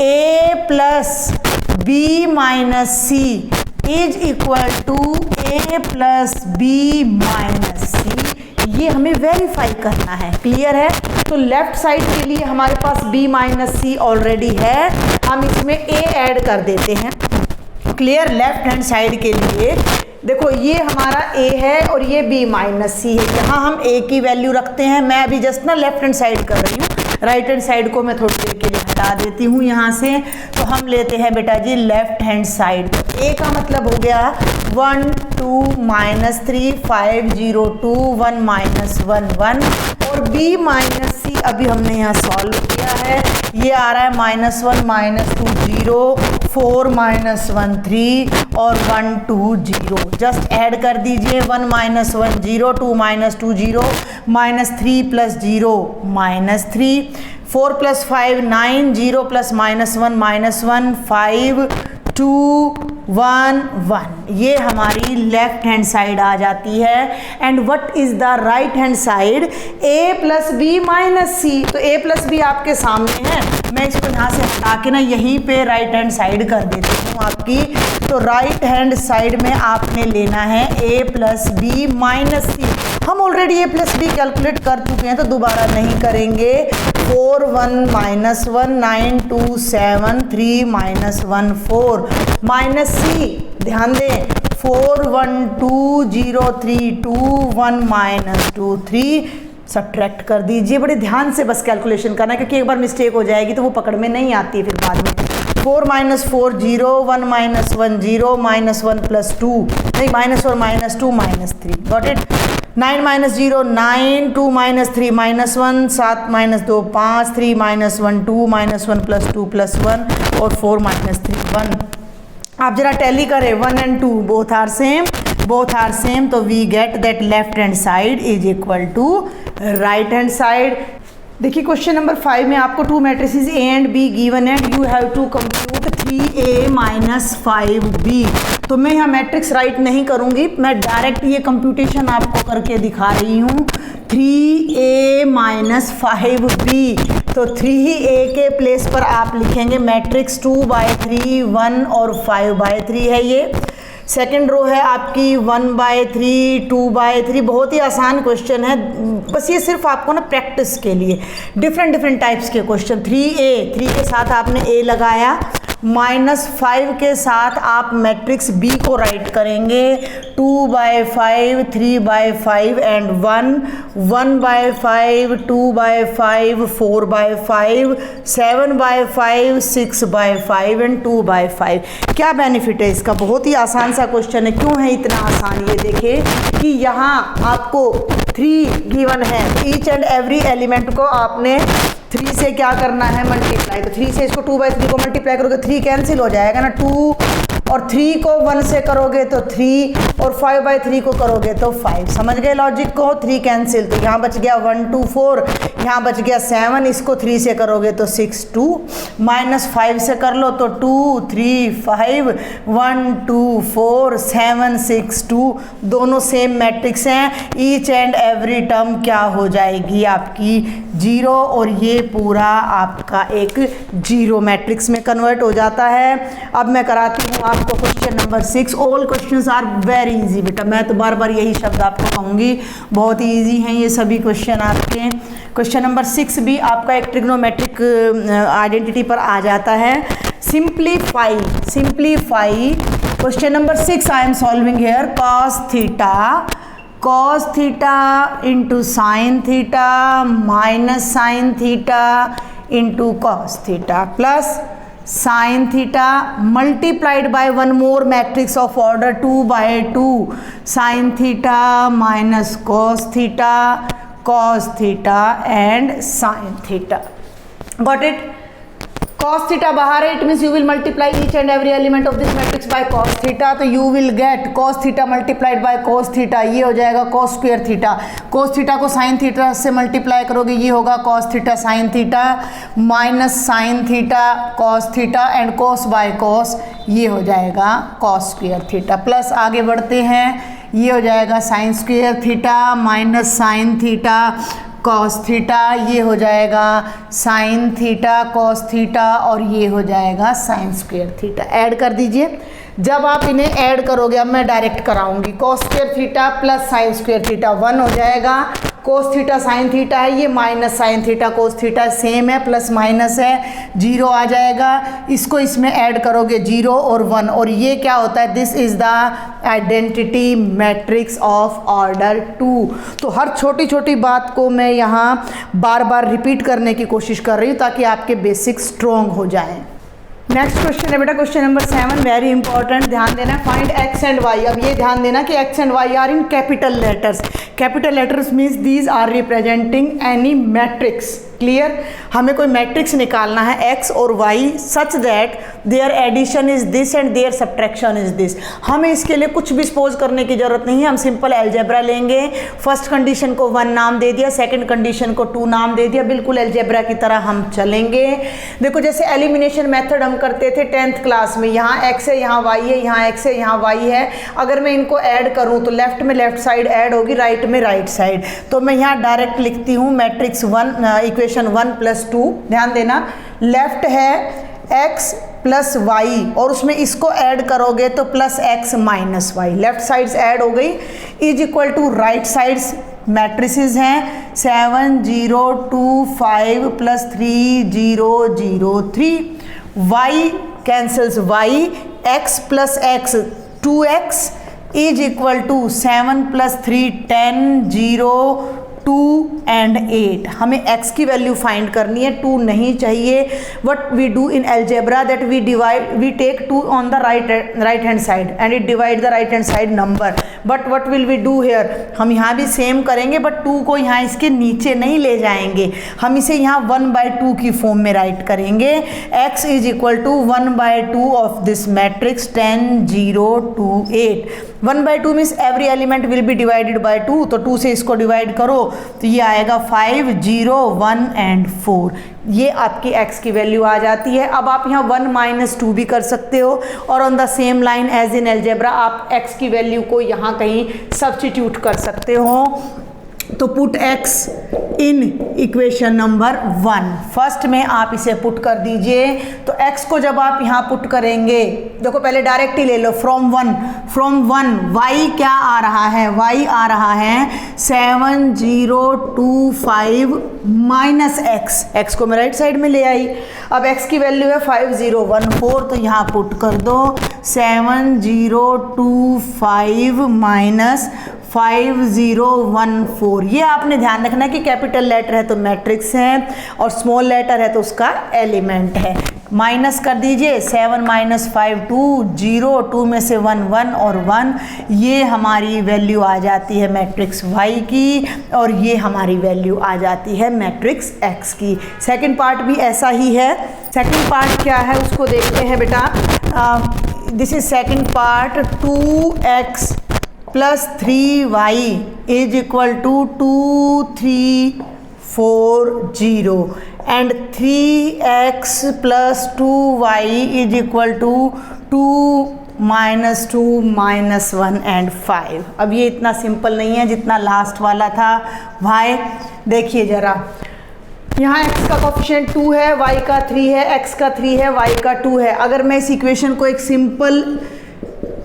A plus B minus C is equal to A plus B minus C. ये हमें verify करना है, clear है। तो left side के लिए हमारे पास B माइनस C ऑलरेडी है, हम इसमें A ऐड कर देते हैं, क्लियर। लेफ्ट हैंड साइड के लिए देखो ये हमारा A है और ये B माइनस C है, यहाँ हम A की वैल्यू रखते हैं। मैं अभी जस्ट ना लेफ्ट हैंड साइड कर रही हूँ, राइट हैंड साइड को मैं थोड़ी देर के लिए हटा देती हूँ यहाँ से। तो हम लेते हैं बेटा जी लेफ्ट हैंड साइड। A का मतलब हो गया 1 2 -3 5 0 2 1 -1 1, और और b माइनस सी अभी हमने यहाँ सॉल्व किया है। ये आ रहा है -1 -2 0, 4 -1 3 और 1 2 0। जस्ट ऐड कर दीजिए 1 -1 0, 2 -2 0, -3 + 0 -3, 4 + 5 9, 0 + -1 5 2 1 1। ये हमारी लेफ्ट हैंड साइड आ जाती है। And what is the right hand side? a + b - c। तो a + b आपके सामने है, मैं इसको यहाँ से हटा के ना यहीं पे राइट हैंड साइड कर देती हूँ आपकी। तो राइट हैंड साइड में आपने लेना है a + b - c। हम ऑलरेडी a + b कैलकुलेट कर चुके हैं तो दोबारा नहीं करेंगे। 4 1 -1 9 2 7 3 -1 4 -c। ध्यान दें 4 1 2 0 3 2 1 -2 3। सब्ट्रैक्ट कर दीजिए, बड़े ध्यान से बस कैलकुलेशन करना है क्योंकि एक बार मिस्टेक हो जाएगी तो वो पकड़ में नहीं आती है फिर बाद में। 4 - 4 0, 1 - 1 0, -1 + 2 नहीं, -4 -2 -3। Got it? 9 - 0 9, 2 - 3 -1, 7 - 2 5, 3 - 1 2, -1 + 2 + 1 और 4 - 3 1। आप जरा टैली करें 1 and 2 बोथ आर सेम, तो we get that left hand side is equal to right hand side. देखिए क्वेश्चन नंबर 5 में आपको 2 matrices A and B given है। You have to compute 3A - 5B। तो मैं यहाँ मैट्रिक्स राइट नहीं करूँगी, मैं डायरेक्ट ये कंप्यूटेशन आपको करके दिखा रही हूँ। 3A - 5B। तो 3A के प्लेस पर आप लिखेंगे मैट्रिक्स 2/3 1 और 5/3 है ये। सेकेंड रो है आपकी 1/3 2/3। बहुत ही आसान क्वेश्चन है, बस ये सिर्फ आपको ना प्रैक्टिस के लिए डिफरेंट टाइप्स के क्वेश्चन। 3 के साथ आपने A लगाया, -5 के साथ आप मैट्रिक्स B को राइट करेंगे 2/5 3/5 एंड 1 1/5 2/5 4/5 7/5 6/5 एंड 2/5। क्या बेनिफिट है इसका? बहुत ही आसान सा क्वेश्चन है। क्यों है इतना आसान? ये देखिए कि यहाँ आपको 3 गिवन है, ईच एंड एवरी एलिमेंट को आपने 3 से क्या करना है? मल्टीप्लाई। तो 3 से इसको 2/3 को मल्टीप्लाई करोगे 3 कैंसिल हो जाएगा ना, 2 और 3 को 1 से करोगे तो 3 और 5/3 को करोगे तो 5। समझ गए लॉजिक को? 3 कैंसिल, तो यहाँ बच गया 1 2 4, यहाँ बच गया 7। इसको 3 से करोगे तो 6 2, -5 से कर लो तो 2 3 5 1 2 4 7 6 2। दोनों सेम मैट्रिक्स हैं। ईच एंड एवरी टर्म क्या हो जाएगी? आपकी 0 और ये पूरा आपका एक 0 मैट्रिक्स में कन्वर्ट हो जाता है। अब मैं कराती हूँ आपको question number 6। All questions are very easy बेटा, मैं तो बार बार यही शब्द आपको कहूँगी, बहुत ही इजी हैं ये सभी क्वेश्चन आपके। क्वेश्चन नंबर 6 भी आपका एक ट्रिग्नोमेट्रिक आइडेंटिटी पर आ जाता है। Simplify question number 6 I am solving here. cos theta into sine theta minus sine theta into cos theta plus sine theta multiplied by one more matrix of order 2/2 sine theta minus cos theta and sine theta. Got it? cos theta बाहर है, it means you will multiply each and every element of this matrix by cos theta. तो you will get cos theta multiplied bye cos theta, ये हो जाएगा cos square theta. cos theta को sin theta से multiply करोगे, ये होगा cos theta sin theta minus sin theta cos theta and cos by cos, ये हो जाएगा cos स्क्वायर थीटा। प्लस आगे बढ़ते हैं, ये हो जाएगा sin square theta minus sin theta cos theta, ये हो जाएगा साइन थीटा कॉस थीटा और ये हो जाएगा साइन स्क्वायर थीटा। ऐड कर दीजिए। जब आप इन्हें ऐड करोगे, अब मैं डायरेक्ट कराऊंगी, cos square theta plus sine square theta 1 हो जाएगा। कोस थीटा साइन थीटा है, ये minus sine theta cos theta same है, प्लस माइनस है, 0 आ जाएगा। इसको इसमें ऐड करोगे 0 और 1, और ये क्या होता है? This is the identity matrix of order 2। तो हर छोटी छोटी बात को मैं यहाँ बार बार रिपीट करने की कोशिश कर रही हूँ ताकि आपके बेसिक स्ट्रॉन्ग हो जाएं। नेक्स्ट क्वेश्चन है बेटा क्वेश्चन नंबर 7, वेरी इंपॉर्टेंट, ध्यान देना। Find X and Y. अब ये ध्यान देना कि X and Y are in capital letters. Capital letters means these are representing any matrix. Clear? हमें कोई मैट्रिक्स निकालना है एक्स और Y such that their addition is this and their subtraction is this. हमें इसके लिए कुछ भी सपोज करने की जरूरत नहीं है, हम सिंपल अलजेब्रा लेंगे। फर्स्ट कंडीशन को 1 नाम दे दिया, सेकंड कंडीशन को 2 नाम दे दिया, बिल्कुल अलजेब्रा की तरह हम चलेंगे। देखो जैसे एलिमिनेशन मेथड हम करते थे 10th क्लास में, यहाँ एक्स है, यहाँ वाई है, यहाँ एक्स है, यहाँ वाई है। अगर मैं इनको ऐड करूँ तो लेफ्ट में लेफ्ट साइड ऐड होगी, राइट में राइट साइड। तो मैं यहाँ डायरेक्ट लिखती हूँ मैट्रिक्स 1 इक्वेशन 1 + 2। ध्यान देना, लेफ्ट है x + y और उसमें इसको ऐड करोगे तो +x - y, left sides add हो गई, is equal to right sides matrices हैं 7 0 2 5 + 3 0 0 3। y cancels y, x + x 2x is equal to 7 + 3 10 0 2 and 8। हमें x की वैल्यू फाइंड करनी है, 2 नहीं चाहिए। What we do in algebra that we take 2 on the right hand side and it divide the right hand side number. But what will we do here, हम यहाँ भी same करेंगे but 2 को यहाँ इसके नीचे नहीं ले जाएंगे, हम इसे यहाँ 1/2 की फॉर्म में राइट करेंगे। x is equal to 1/2 of this matrix 10 0 2 8। 1/2 means every element will be divided by 2, तो 2 से इसको डिवाइड करो तो ये आएगा 5 0 1 एंड 4। ये आपकी x की वैल्यू आ जाती है। अब आप यहाँ 1 - 2 भी कर सकते हो और on the same line as in algebra आप x की वैल्यू को यहाँ कहीं सब्स्टिट्यूट कर सकते हो। तो put x in equation number 1। First में आप इसे पुट कर दीजिए। तो x को जब आप यहाँ पुट करेंगे, देखो पहले डायरेक्ट ही ले लो, फ्रॉम 1 y क्या आ रहा है, y आ रहा है 7 0 2 5 - x को मैं राइट साइड में ले आई। अब x की वैल्यू है 5 0 1 4, तो यहाँ पुट कर दो 7 0 2 5 - 5 0 1 4। ये आपने ध्यान रखना कि कैपिटल लेटर है तो मैट्रिक्स है और स्मॉल लेटर है तो उसका एलिमेंट है। माइनस कर दीजिए 7 - 5 2 0 2 में से 1 1 और 1, ये हमारी वैल्यू आ जाती है मैट्रिक्स y की और ये हमारी वैल्यू आ जाती है मैट्रिक्स x की। सेकंड पार्ट भी ऐसा ही है। सेकंड पार्ट क्या है उसको देखते हैं बेटा। This is second part, 2x + 3y is equal to 2 3 4 0 and 3x + 2y is equal to 2 - 2 - 1 and 5। अब ये इतना सिंपल नहीं है जितना लास्ट वाला था y। देखिए जरा, यहाँ x का कोफिशिएंट 2 है, y का 3 है, x का 3 है, y का 2 है। अगर मैं इस इक्वेशन को एक simple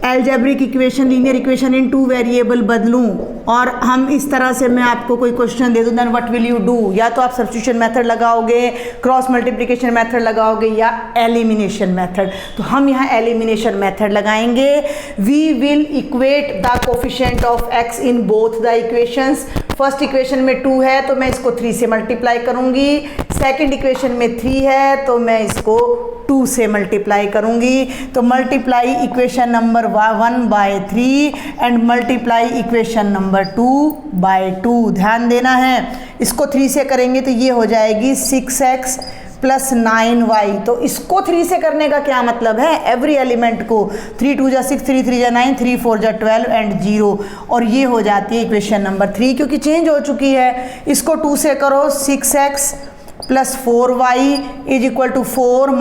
algebraic equation, linear equation in 2 variable बदलूं और हम इस तरह से मैं आपको कोई क्वेश्चन दे दूं, then what will you do? या तो आप सब्स्टिट्यूशन मेथड लगाओगे, क्रॉस मल्टीप्लिकेशन मेथड लगाओगे या एलिमिनेशन मेथड। तो हम यहाँ एलिमिनेशन मेथड लगाएंगे। We will equate the coefficient of x in both the equations. First equation में 2 है तो मैं इसको 3 से मल्टीप्लाई करूंगी, सेकंड इक्वेशन में 3 है तो मैं इसको 2 से मल्टीप्लाई करूंगी। तो multiply equation number 1/3 and multiply equation number 2/2। ध्यान देना है, इसको 3 से करेंगे तो ये हो जाएगी 6x + 9y। तो इसको 3 से करने का क्या मतलब है, एवरी एलिमेंट को 3 2 जा 6 3 3 जा 9 3 4 जा 12 एंड 0, और ये हो जाती है इक्वेशन नंबर 3 क्योंकि चेंज हो चुकी है। इसको 2 से करो, 6x + 4y is equal to 4 -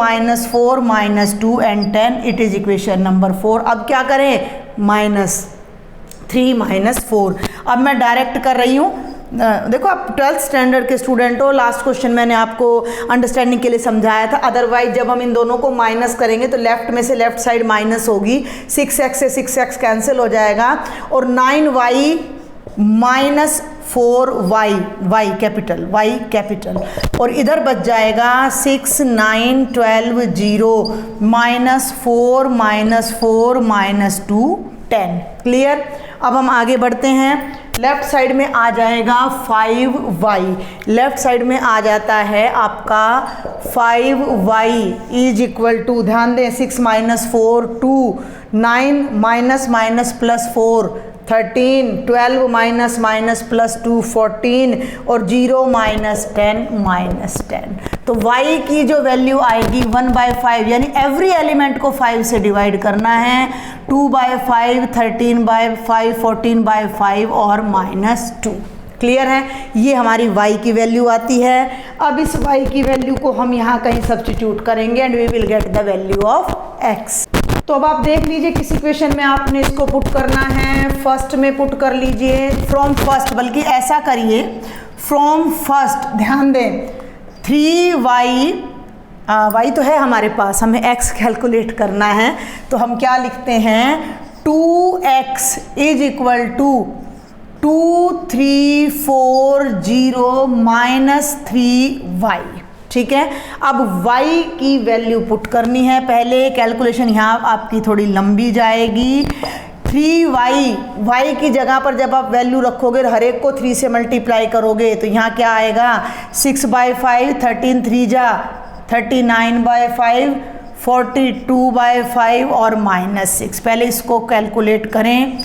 4 - 2 and 10, it is equation number 4। अब क्या करें, -3 - 4। अब मैं डायरेक्ट कर रही हूँ। देखो आप 12th स्टैंडर्ड के स्टूडेंट हो, लास्ट क्वेश्चन मैंने आपको अंडरस्टैंडिंग के लिए समझाया था। अदरवाइज जब हम इन दोनों को माइनस करेंगे तो लेफ्ट में से लेफ्ट साइड माइनस होगी, 6x से 6x कैंसिल हो जाएगा और 9y - 4y, y कैपिटल, और इधर बच जाएगा 6 9 12 0 -4 - 4 - 2 10। क्लियर? अब हम आगे बढ़ते हैं। लेफ्ट साइड में आ जाएगा 5y, लेफ्ट साइड में आ जाता है आपका 5y इज इक्वल टू, ध्यान दें 6 minus 4 2, 9 minus minus plus 4 13, 12 minus minus plus 2 14 और 0 माइनस 10 तो y की जो वैल्यू आएगी 1/5, यानी एवरी एलिमेंट को 5 से डिवाइड करना है। 2/5, 13/5, 14/5 और -2। क्लियर है, ये हमारी y की वैल्यू आती है। अब इस y की वैल्यू को हम यहाँ कहीं सब्स्टिट्यूट करेंगे and we will get the value of x। तो अब आप देख लीजिए किस इक्वेशन में आपने इसको पुट करना है। फर्स्ट में पुट कर लीजिए, फ्रॉम फर्स्ट, बल्कि ऐसा करिए फ्रॉम फर्स्ट, ध्यान दें 3y, y तो है हमारे पास, हमें x कैलकुलेट करना है, तो हम क्या लिखते हैं 2x is equal to 2 3 4 0 minus 3y। ठीक है, अब y की वैल्यू पुट करनी है। पहले कैलकुलेशन यहाँ आपकी थोड़ी लंबी जाएगी। 3y की जगह पर जब आप वैल्यू रखोगे, हर एक को 3 से मल्टीप्लाई करोगे, तो यहाँ क्या आएगा 6/5, 13 3 जा 39/5, 42/5 और -6। पहले इसको कैलकुलेट करें।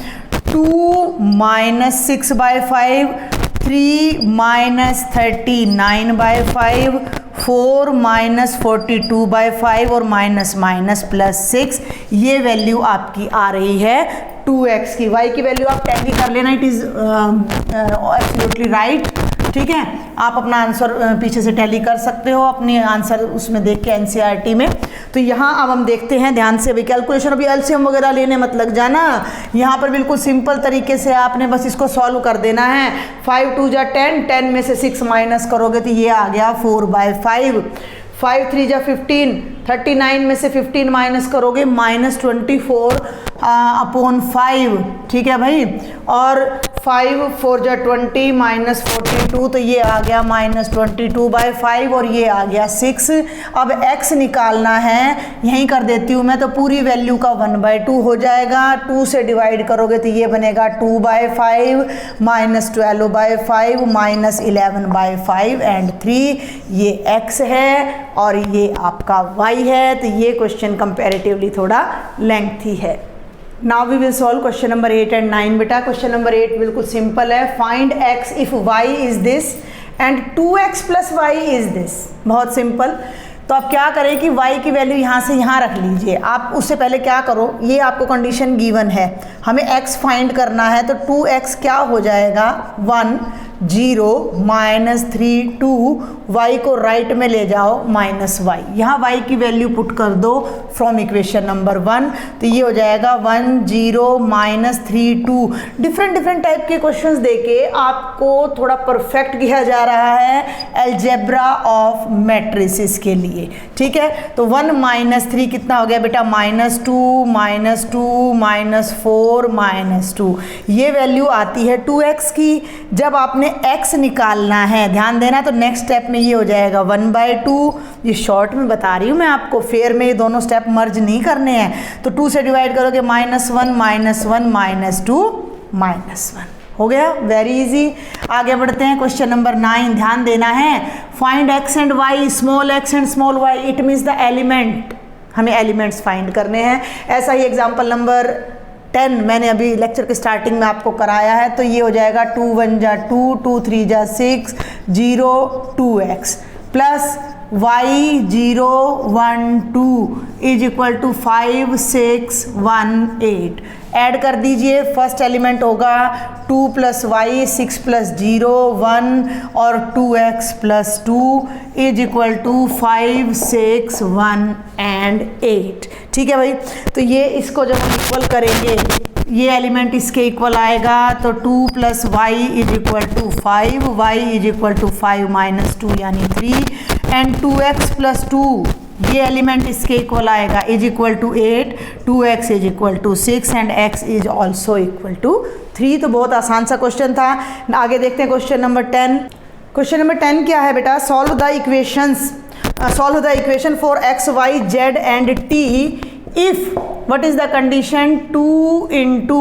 2 माइनस 6/5, 3 माइनस 39/5, 4 माइनस 42/5 और माइनस माइनस प्लस 6, ये वैल्यू आपकी आ रही है 2x की। y की वैल्यू आप टैली कर लेना, इट इज़ एब्सोल्युटली राइट। ठीक है, आप अपना आंसर पीछे से टैली कर सकते हो, अपने आंसर उसमें देख के एनसीईआरटी में। तो यहाँ अब हम देखते हैं ध्यान से, अभी कैलकुलेशन अभी एलसीएम वगैरह लेने मत लग जाना। यहाँ पर बिल्कुल सिंपल तरीके से आपने बस इसको सॉल्व कर देना है। 5 2 जा 10, 10 में से 6 माइनस करोगे तो ये आ गया 4/5। 5 3 जा 15, 39 में से 15 माइनस करोगे -24/5। ठीक है भाई, और 5 4 जा 20 माइनस 42, तो ये आ गया -22/5 और ये आ गया 6। अब x निकालना है, यहीं कर देती हूँ मैं, तो पूरी वैल्यू का 1/2 हो जाएगा। 2 से डिवाइड करोगे तो ये बनेगा 2/5 -12/5 -11/5 एंड 3, ये x है और ये आपका y है। तो ये क्वेश्चन कंपैरेटिवली थोड़ा लेंथी है। Now we will solve question number 8 and 9। बेटा क्वेश्चन नंबर 8 बिल्कुल सिंपल है। Find x if y is this and 2x plus y is this. बहुत सिंपल। तो आप क्या करें कि y की वैल्यू यहाँ से यहाँ रख लीजिए। आप उससे पहले क्या करो, ये आपको कंडीशन गिवन है, हमें x फाइंड करना है, तो 2x क्या हो जाएगा 1 0 -3 2, y को राइट में ले जाओ -y, यहाँ y की वैल्यू पुट कर दो फ्रॉम इक्वेशन नंबर 1, तो ये हो जाएगा 1 0 -3 2। डिफरेंट टाइप के क्वेश्चंस देके आपको थोड़ा परफेक्ट किया जा रहा है अलजेब्रा ऑफ मैट्रिसेस के लिए। ठीक है, तो 1 -3 कितना हो गया बेटा -2 -4 -2, ये वैल्यू आती है 2x की। जब आपने x निकालना है, ध्यान देना, तो नेक्स्ट स्टेप में ये हो जाएगा 1/2। ये शॉर्ट में बता रही हूँ मैं आपको, फेयर में ये दोनों स्टेप मर्ज नहीं करने हैं। तो 2 से डिवाइड करोगे -1 -1 -2 -1 हो गया। Very easy. आगे बढ़ते हैं क्वेश्चन नंबर 9। ध्यान देना है, find x and y, small x and small y, it means the element. हमें एलिमेंट्स फाइंड करने हैं। ऐसा ही एग्जाम्पल नंबर 10 मैंने अभी लेक्चर के स्टार्टिंग में आपको कराया है। तो ये हो जाएगा 2 1 जा 2 2 3 जा 6 0 2x plus y 0 1 2 is equal to 5 6 1 8। Add कर दीजिए, फर्स्ट एलिमेंट होगा 2 + y 6 + 0 1 और 2x + 2 is equal to 5 6 1 and 8। ठीक है भाई, तो ये इसको जब हम इक्वल करेंगे, ये एलिमेंट इसके इक्वल आएगा, तो 2 + y is equal to 5, y is equal to 5 - 2 यानी 3 एंड 2x + 2, ये एलिमेंट इसके इक्वल आएगा, is equal to 8, 2x is equal to 6 and x is also equal to 3। तो बहुत आसान सा क्वेश्चन था। आगे देखते हैं क्वेश्चन नंबर 10। क्वेश्चन नंबर 10 क्या है बेटा, solve the equation for x y z and t if, what is the condition, 2 ×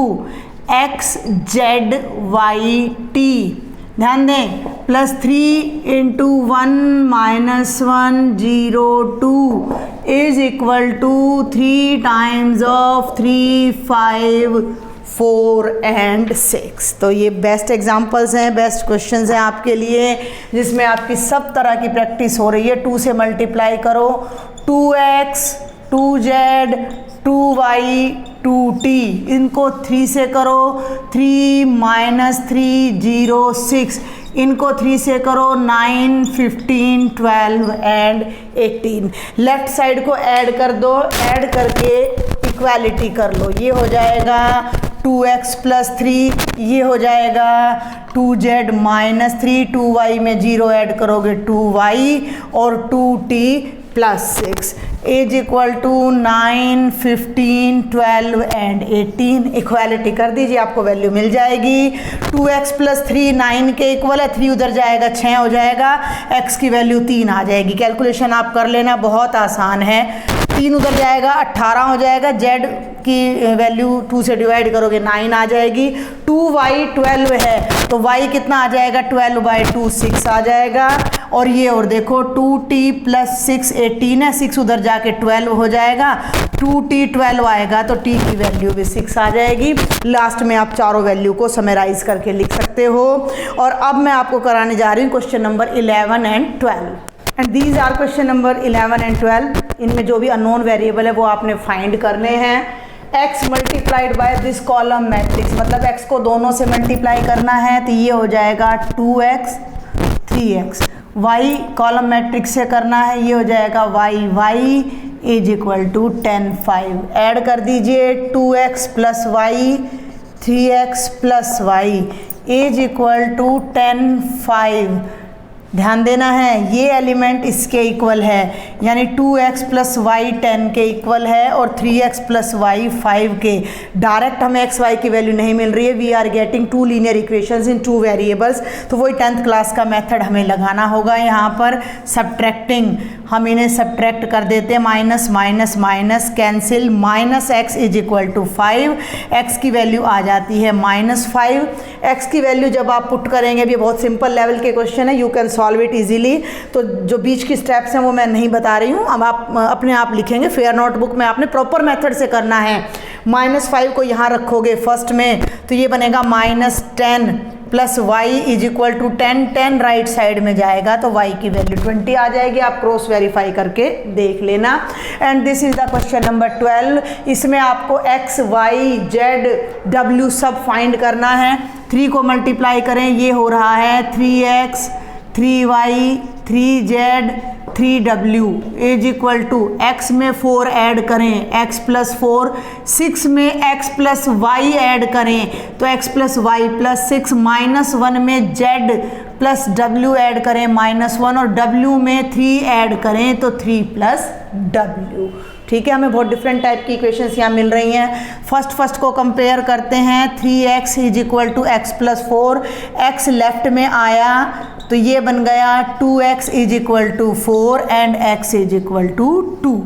x z y t, ध्यान दें, plus 3 into 1 minus 1 0 2 is equal to 3 times of 3 5 4 and 6। तो ये best examples हैं, best questions हैं आपके लिए, जिसमें आपकी सब तरह की प्रैक्टिस हो रही है। 2 से मल्टीप्लाई करो, 2x 2z 2y 2t, इनको 3 से करो, 3 माइनस 3 0 6, इनको 3 से करो, 9 15 12 एंड 18। लेफ्ट साइड को ऐड कर दो, ऐड करके इक्वालिटी कर लो, ये हो जाएगा 2x प्लस 3, ये हो जाएगा 2z माइनस 3, 2y में 0 ऐड करोगे 2y और 2t plus 6 is equal to 9 15 12 and 18। Equality कर दीजिए, आपको वैल्यू मिल जाएगी। 2x प्लस 3 9 के इक्वल है, 3 उधर जाएगा 6 हो जाएगा, x की वैल्यू 3 आ जाएगी। कैलकुलेशन आप कर लेना, बहुत आसान है। 3 उधर जाएगा 18 हो जाएगा, z की वैल्यू 2 से डिवाइड करोगे 9 आ जाएगी। 2y 12 है तो y कितना आ जाएगा, 12/2 6 आ जाएगा। और ये और देखो 2t प्लस 6 18 है, 6 उधर जाके 12 हो जाएगा, 2t 12 आएगा तो t की वैल्यू भी 6 आ जाएगी। लास्ट में आप चारों वैल्यू को समराइज करके लिख सकते हो। और अब मैं आपको कराने जा रही हूँ question number 11 and 12 and these are question number 11 and 12। इनमें जो भी अननोन वेरिएबल है वो आपने फाइंड करने हैं। x multiplied by this column matrix, मतलब x को दोनों से मल्टीप्लाई करना है तो ये हो जाएगा 2x 3x। y column matrix से करना है, ये हो जाएगा y is equal to 10 5। Add कर दीजिए 2x plus y 3x plus y is equal to 10 5। ध्यान देना है, ये एलिमेंट इसके इक्वल है, यानी 2x प्लस वाई 10 के इक्वल है और 3x प्लस वाई 5 के। डायरेक्ट हमें x y की वैल्यू नहीं मिल रही है, we are getting 2 linear equations in 2 variables. तो वही 10th क्लास का मेथड हमें लगाना होगा। यहाँ पर सब्ट्रैक्टिंग, हम इन्हें सब्ट्रैक्ट कर देते हैं, minus minus minus cancel, minus x is equal to 5, x की वैल्यू आ जाती है -5। x की वैल्यू जब आप पुट करेंगे, अभी बहुत सिंपल लेवल के क्वेश्चन है, you can solve it easily. तो जो बीच की स्टेप्स हैं वो मैं नहीं बता रही हूँ, अब आप अपने आप लिखेंगे। फेयर नोटबुक में आपने प्रॉपर मेथड से करना है। -5 को यहाँ रखोगे फर्स्ट में तो ये बनेगा -10 plus y is equal to 10, 10 right side में जाएगा तो y की वैल्यू 20 आ जाएगी। आप क्रॉस वेरीफाई करके देख लेना। And this is the question number 12। इसमें आपको x y z w सब फाइंड करना है। 3 को मल्टीप्लाई करें, ये हो रहा है 3x 3y 3z 3w is equal to x में 4 ऐड करें, x प्लस 4, 6 में x प्लस y ऐड करें तो x प्लस y प्लस 6, -1 में z प्लस w ऐड करें -1 और w में 3 ऐड करें तो 3 प्लस w। ठीक है, हमें बहुत डिफरेंट टाइप की इक्वेशंस यहाँ मिल रही हैं। फर्स्ट को कंपेयर करते हैं। 3x is equal to x plus 4, x left में आया तो ये बन गया 2x is equal to 4 and x is equal to 2।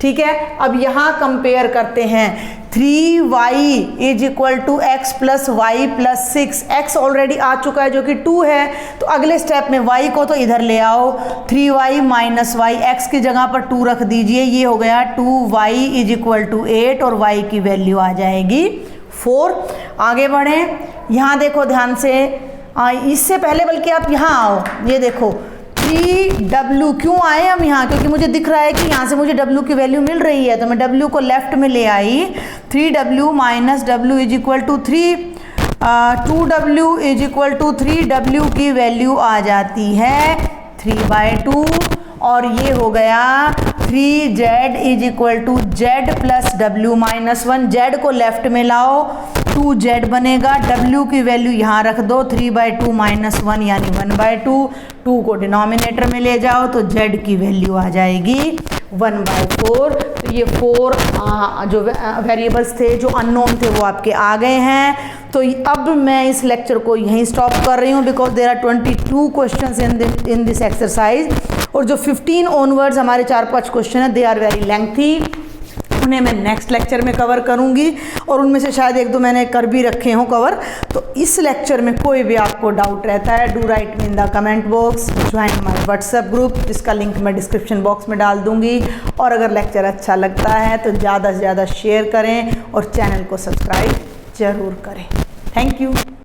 ठीक है, अब यहाँ कंपेयर करते हैं। 3y is equal to x plus y plus 6, x already आ चुका है जो कि 2 है, तो अगले स्टेप में y को तो इधर ले आओ, 3y माइनस वाई, x की जगह पर 2 रख दीजिए, ये हो गया 2y इज इक्वल टू 8 और y की वैल्यू आ जाएगी 4। आगे बढ़ें, यहाँ देखो ध्यान से, इससे पहले बल्कि आप यहाँ आओ, ये देखो 3w क्यों आए हम यहाँ, क्योंकि मुझे दिख रहा है कि यहाँ से मुझे w की वैल्यू मिल रही है तो मैं w को लेफ्ट में ले आई। 3w माइनस w is equal to 3, 2w is equal to 3w की वैल्यू आ जाती है 3/2 और ये हो गया 3z is equal to z plus w minus 1। z को लेफ्ट में लाओ, 2z बनेगा, w की वैल्यू यहाँ रख दो, 3/2 माइनस 1 यानी 1/2, 2 को डिनोमिनेटर में ले जाओ तो z की वैल्यू आ जाएगी 1/4। तो ये 4 जो वेरिएबल्स थे जो अननोन थे वो आपके आ गए हैं। तो अब मैं इस लेक्चर को यहीं स्टॉप कर रही हूँ because there are 22 questions in this exercise और जो 15 ऑनवर्ड्स हमारे 4-5 क्वेश्चन है दे आर वेरी लेंथी। उन्हें मैं नेक्स्ट लेक्चर में कवर करूंगी, और उनमें से शायद एक दो मैंने कर भी रखे हों कवर। तो इस लेक्चर में कोई भी आपको डाउट रहता है, do right me in the comment box, join my WhatsApp group, जिसका लिंक मैं डिस्क्रिप्शन बॉक्स में डाल दूंगी। और अगर लेक्चर अच्छा लगता है तो ज़्यादा से ज़्यादा शेयर करें और चैनल को सब्सक्राइब ज़रूर करें। Thank you.